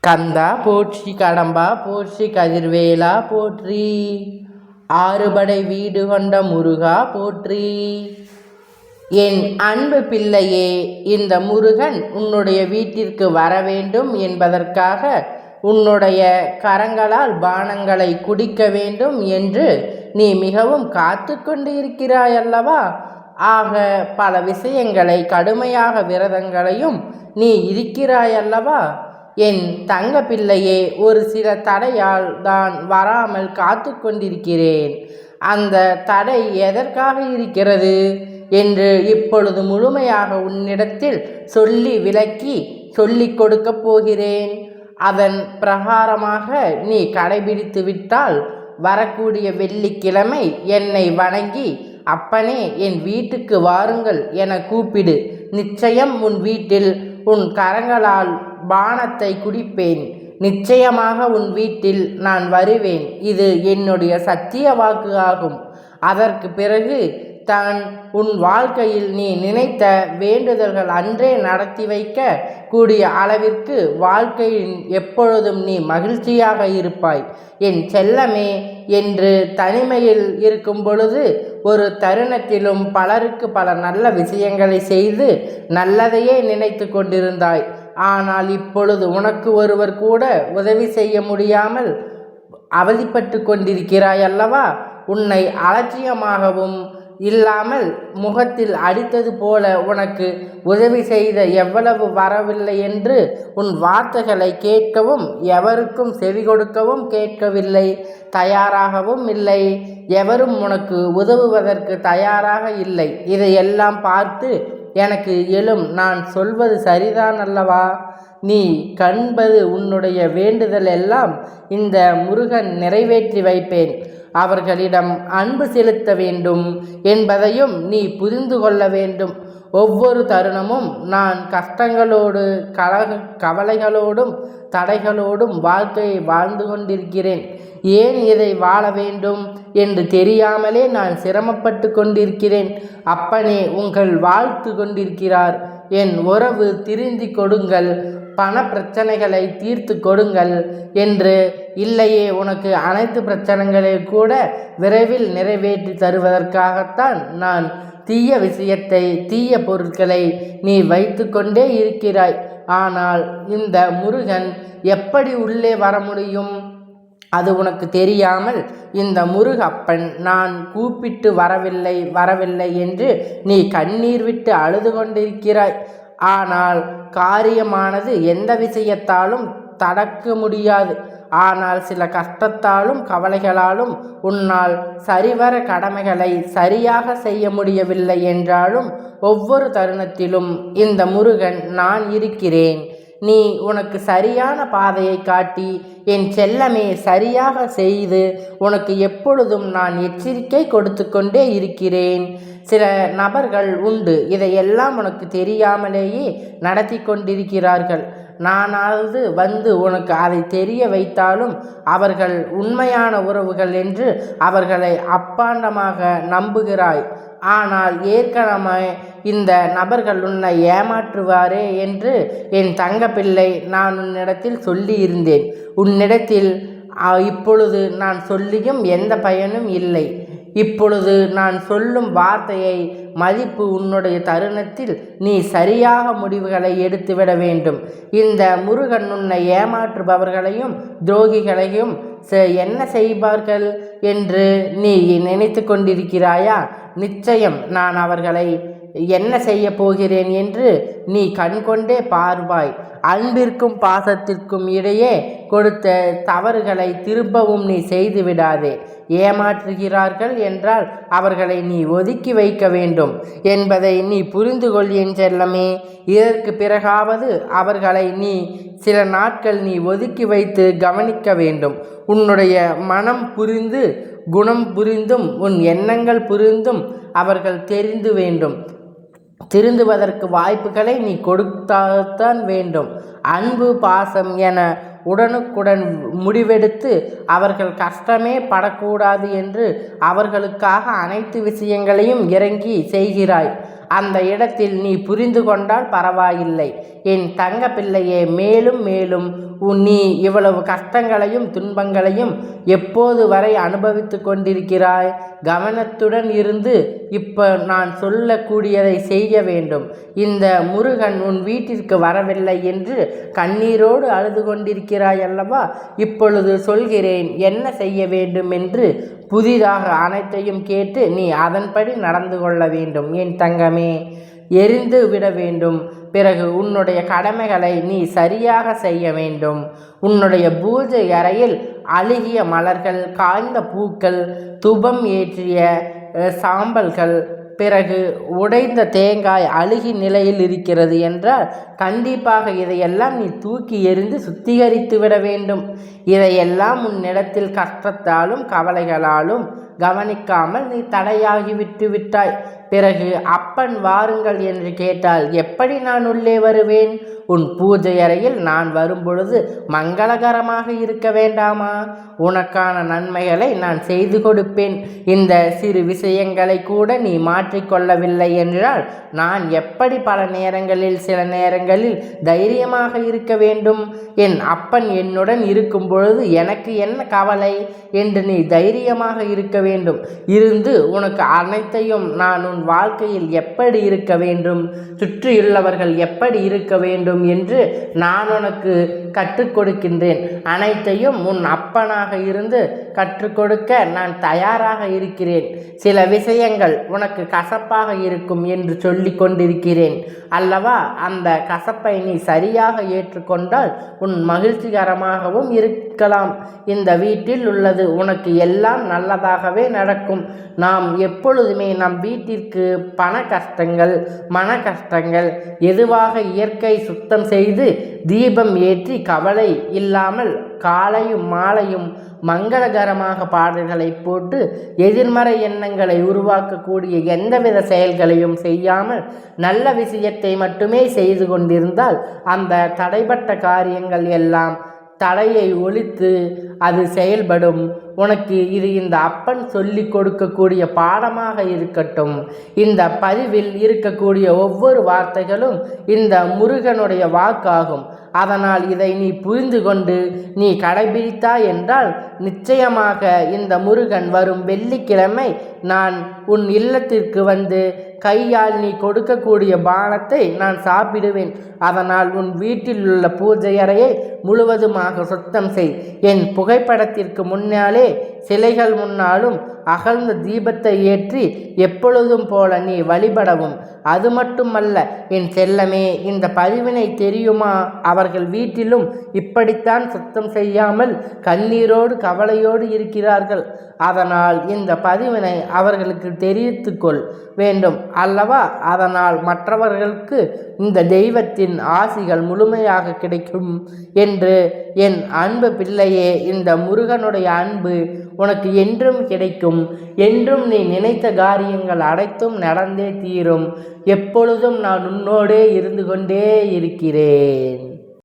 கந்தா போற்றி, கடம்பா போற்றி, கதிர்வேலா போற்றி, ஆறுபடை வீடு கொண்ட முருகா போற்றி. என் அன்பு பிள்ளையே, இந்த முருகன் உன்னுடைய வீட்டிற்கு வர வேண்டும் என்பதற்காக உன்னுடைய கரங்களால் பானங்களை குடிக்க வேண்டும் என்று நீ மிகவும் காத்து கொண்டு இருக்கிறாய் அல்லவா? ஆக பல விஷயங்களை, கடுமையாக விரதங்களையும் நீ இருக்கிறாய் அல்லவா? என் தங்க பிள்ளையே, ஒரு சில தடையால் தான் வராமல் காத்து கொண்டிருக்கிறேன். அந்த தடை எதற்காக இருக்கிறது என்று இப்பொழுது முழுமையாக உன்னிடத்தில் சொல்லி விளக்கி சொல்லிக் கொடுக்கப் போகிறேன். அதன் பிரகாரமாக நீ கடைபிடித்து விட்டால் வரக்கூடிய வெள்ளிக்கிழமை என்னை வணங்கி, அப்பனே என் வீட்டுக்கு வாருங்கள் என கூப்பிடு. நிச்சயம் உன் வீட்டில் உன் கரங்களால் பானத்தை குடிப்பேன். நிச்சயமாக உன் வீட்டில் நான் வருவேன். இது என்னுடைய சத்திய வாக்கு ஆகும். அதற்கு பிறகு தான் உன் வாழ்க்கையில் நீ நினைத்த வேண்டுதல்கள் அன்றே நடத்தி வைக்க கூடிய அளவிற்கு வாழ்க்கையில் எப்பொழுதும் நீ மகிழ்ச்சியாக இருப்பாய். என் செல்லமே, என்று தனிமையில் இருக்கும் பொழுது ஒரு தருணத்திலும் பலருக்கு பல நல்ல விஷயங்களை செய்து நல்லதையே நினைத்து கொண்டிருந்தாய். ஆனால் இப்பொழுது உனக்கு ஒருவர் கூட உதவி செய்ய முடியாமல் அவதிப்பட்டு கொண்டிருக்கிறாய் அல்லவா? உன்னை அலட்சியமாகவும் இல்லாமல் முகத்தில் அடித்தது போல உனக்கு உதவி செய்த எவ்வளவு வரவில்லை என்று உன் வார்த்தைகளை கேட்கவும் எவருக்கும் செவி கொடுக்கவும் கேட்கவில்லை, தயாராகவும் இல்லை. எவரும் உனக்கு உதவுவதற்கு தயாராக இல்லை. இதையெல்லாம் பார்த்து எனக்கு எழும், நான் சொல்வது சரிதான் அல்லவா? நீ கண்பது உன்னுடைய வேண்டுதல் எல்லாம் இந்த முருகன் நிறைவேற்றி வைப்பேன். அவர்களிடம் அன்பு செலுத்த வேண்டும் என்பதையும் நீ புரிந்து கொள்ள வேண்டும். ஒவ்வொரு தருணமும் நான் கஷ்டங்களோடு கவலைகளோடும் தடைகளோடும் வாழ்க்கையை வாழ்ந்து கொண்டிருக்கிறேன். ஏன் இதை வாழ வேண்டும் என்று தெரியாமலே நான் சிரமப்பட்டு கொண்டிருக்கிறேன். அப்பனே உங்கள் வாழ்த்து கொண்டிருக்கிறார். என் உறவு திருந்தி கொடுங்கள், பண பிரச்சனைகளை தீர்த்து கொடுங்கள் என்று. இல்லையே, உனக்கு அனைத்து பிரச்சனைகளை கூட விரைவில் நிறைவேற்றி தருவதற்காகத்தான் நான் தீய விஷயத்தை, தீய பொருட்களை நீ வைத்து கொண்டே இருக்கிறாய். ஆனால் இந்த முருகன் எப்படி உள்ளே வர முடியும்? அது உனக்கு தெரியாமல் இந்த முருகப்பன் நான் கூப்பிட்டு வரவில்லை என்று நீ கண்ணீர் விட்டு அழுது கொண்டிருக்கிறாய். ஆனால் காரியமானது எந்த விஷயத்தாலும் தடுக்க முடியாது. ஆனால் சில கஷ்டத்தாலும் கவலைகளாலும் உன்னால் சரிவர கடமைகளை சரியாக செய்ய முடியவில்லை என்றாலும் ஒவ்வொரு தருணத்திலும் இந்த முருகன் நான் இருக்கிறேன். நீ உனக்கு சரியான பாதையை காட்டி என் செல்லமே சரியாக செய்து உனக்கு எப்பொழுதும் நான் எச்சரிக்கை கொடுத்து கொண்டே இருக்கிறேன். சில நபர்கள் உண்டு, இதையெல்லாம் உனக்கு தெரியாமலேயே நடத்தி கொண்டிருக்கிறார்கள். நானாவது வந்து உனக்கு அதை தெரிய வைத்தாலும் அவர்கள் உண்மையான உறவுகள் என்று அவர்களை அப்பாண்டமாக நம்புகிறாய். ஆனால் ஏற்கனவே இந்த நபர்கள் உன்னை ஏமாற்றுவாரே என்று என் தங்க பிள்ளை நான் உன்னிடத்தில் சொல்லி இருந்தேன். உன்னிடத்தில் இப்பொழுது நான் சொல்லியும் எந்த பயனும் இல்லை. இப்பொழுது நான் சொல்லும் வார்த்தையை மதிப்பு உன்னுடைய தருணத்தில் நீ சரியாக முடிவுகளை எடுத்துவிட வேண்டும். இந்த முருகன் உன்னை ஏமாற்றுபவர்களையும் துரோகிகளையும் என்ன செய்வார்கள் என்று நீ நினைத்து கொண்டிருக்கிறாயா? நிச்சயம் நான் அவர்களை என்ன செய்ய போகிறேன் என்று நீ கண்கொண்டே பார்வாய். அன்பிற்கும் பாசத்திற்கும் இடையே கொடுத்த தவறுகளை திரும்பவும் நீ செய்து விடாதே. ஏமாற்றுகிறார்கள் என்றால் அவர்களை நீ ஒதுக்கி வைக்க வேண்டும் என்பதை நீ புரிந்து கொள் என் செல்லமே. இதற்கு பிறகாவது அவர்களை நீ சில நாட்கள் நீ ஒதுக்கி வைத்து கவனிக்க வேண்டும். உன்னுடைய மனம் புரிந்து, குணம் புரிந்தும், உன் எண்ணங்கள் புரிந்தும் அவர்கள் தெரிந்து வேண்டும். திருந்துவதற்கு வாய்ப்புகளை நீ கொடுத்தான் வேண்டும். அன்பு பாசம் என உடனுக்குடன் முடிவெடுத்து அவர்கள் கஷ்டமே படக்கூடாது என்று அவர்களுக்காக அனைத்து விஷயங்களையும் இறங்கி செய்கிறாய். அந்த இடத்தில் நீ புரிந்து கொண்டால் பரவாயில்லை. என் தங்க பிள்ளையே, மேலும் மேலும் நீ இவ்வளவு கஷ்டங்களையும் துன்பங்களையும் எப்போது வரை அனுபவித்து கொண்டிருக்கிறாய்? கவனத்துடன் இருந்து இப்போ நான் சொல்லக்கூடியதை செய்ய வேண்டும். இந்த முருகன் உன் வீட்டிற்கு வரவில்லை என்று கண்ணீரோடு அழுது கொண்டிருக்கிறாய் அல்லவா? இப்பொழுது சொல்கிறேன் என்ன செய்ய வேண்டும் என்று. புதிதாக அனைத்தையும் கேட்டு நீ அதன்படி நடந்து கொள்ள வேண்டும் என் தங்கமே. எரிந்து விட வேண்டும். பிறகு உன்னுடைய கடமைகளை நீ சரியாக செய்ய வேண்டும். உன்னுடைய பூஜை அறையில் அழுகிய மலர்கள், காய்ந்த பூக்கள், துபம் ஏற்றிய சாம்பல்கள், பிறகு உடைந்த தேங்காய் அழுகி நிலையில் இருக்கிறது என்றால் கண்டிப்பாக இதையெல்லாம் நீ தூக்கி எறிந்து சுத்திகரித்து விட வேண்டும். இதையெல்லாம் உன்னிடத்தில் கஷ்டத்தாலும் கவலைகளாலும் கவனிக்காமல் நீ தடையாகி விட்டு விட்டாய். பிறகு அப்பன் வாருங்கள் என்று கேட்டால் எப்படி நான் உள்ளே வருவேன்? உன் பூஜை அறையில் நான் வரும்பொழுது மங்களகரமாக இருக்க வேண்டாமா? உனக்கான நன்மைகளை நான் செய்து கொடுப்பேன். இந்த சிறு விஷயங்களை கூட நீ மாற்றிக்கொள்ளவில்லை என்றால் நான் எப்படி பல நேரங்களில் சில நேரங்களில் தைரியமாக இருக்க வேண்டும்? என் அப்பன் என்னுடன் இருக்கும் பொழுது எனக்கு என்ன கவலை என்று நீ தைரியமாக இருக்க வேண்டும். இருந்து உனக்கு அனைத்தையும் நான் உன் வாழ்க்கையில் எப்படி இருக்க வேண்டும், சுற்றியுள்ளவர்கள் எப்படி இருக்க வேண்டும் என்று நான் உனக்கு கற்றுக் கொடுக்கின்றேன். அனைத்தையும் உன் அப்பனாக இருந்து கற்றுக் கொடுக்க நான் தயாராக இருக்கிறேன். சில விஷயங்கள் உனக்கு கசப்பாக இருக்கும் என்று சொல்லி கொண்டிருக்கிறேன் அல்லவா? அந்த கசப்பை நீ சரியாக ஏற்றுக்கொண்டால் உன் மகிழ்ச்சிகரமாகவும் இருக்கலாம். இந்த வீட்டில் உள்ளது உனக்கு எல்லாம் நல்லதாகவே நடக்கும். நாம் எப்பொழுதுமே நம் வீட்டிற்கு பண கஷ்டங்கள், மன கஷ்டங்கள் எதுவாக இயற்கை சுத்தம் செய்து தீபம் ஏற்றி கவலை இல்லாமல் காலையும் மாலையும் மங்களகரமாக பாடல்களை போட்டு எதிர்மறை எண்ணங்களை உருவாக்கக்கூடிய எந்தவித செயல்களையும் செய்யாமல் நல்ல விஷயத்தை மட்டுமே செய்து கொண்டிருந்தால் அந்த தடைப்பட்ட காரியங்கள் எல்லாம் தடையை ஒழித்து அது செயல்படும். உனக்கு இது இந்த அப்பன் சொல்லி கொடுக்கக்கூடிய பாடமாக இருக்கட்டும். இந்த பதிவில் இருக்கக்கூடிய ஒவ்வொரு வார்த்தைகளும் இந்த முருகனுடைய வாக்காகும். அதனால் இதை நீ புரிந்து கொண்டு நீ கடைபிடித்தாய் என்றால் நிச்சயமாக இந்த முருகன் வரும் வெள்ளிக்கிழமை நான் உன் இல்லத்திற்கு வந்து கையால் நீ கொடுக்கக்கூடிய பானத்தை நான் சாப்பிடுவேன். அதனால் உன் வீட்டில் உள்ள பூஜை அறையை முழுவதுமாக சுத்தம் செய். என் புகைப்படத்திற்கு முன்னாலே சிலைகள் முன்னாலும் அகழ்ந்த தீபத்தை ஏற்றி எப்பொழுதும் போல நீ வழிபடவும். அது மட்டுமல்ல என் செல்லமே, இந்த பதிவினை தெரியுமா? அவர்கள் வீட்டிலும் இப்படித்தான் சுத்தம் செய்யாமல் கண்ணீரோடு கவலையோடு இருக்கிறார்கள். அதனால் இந்த பதிவினை அவர்களுக்கு தெரிவித்துக்கொள் வேண்டும் அல்லவா? அதனால் மற்றவர்களுக்கு இந்த தெய்வத்தின் ஆசிகள் முழுமையாக கிடைக்கும் என்று என் அன்பு பிள்ளையே, இந்த முருகனுடைய அன்பு உனக்கு என்றும் கிடைக்கும். என்றும் நீ நினைத்த காரியங்கள் அனைத்தும் நடந்தே தீரும். எப்பொழுதும் நான் உன்னோடே இருந்து கொண்டே இருக்கிறேன்.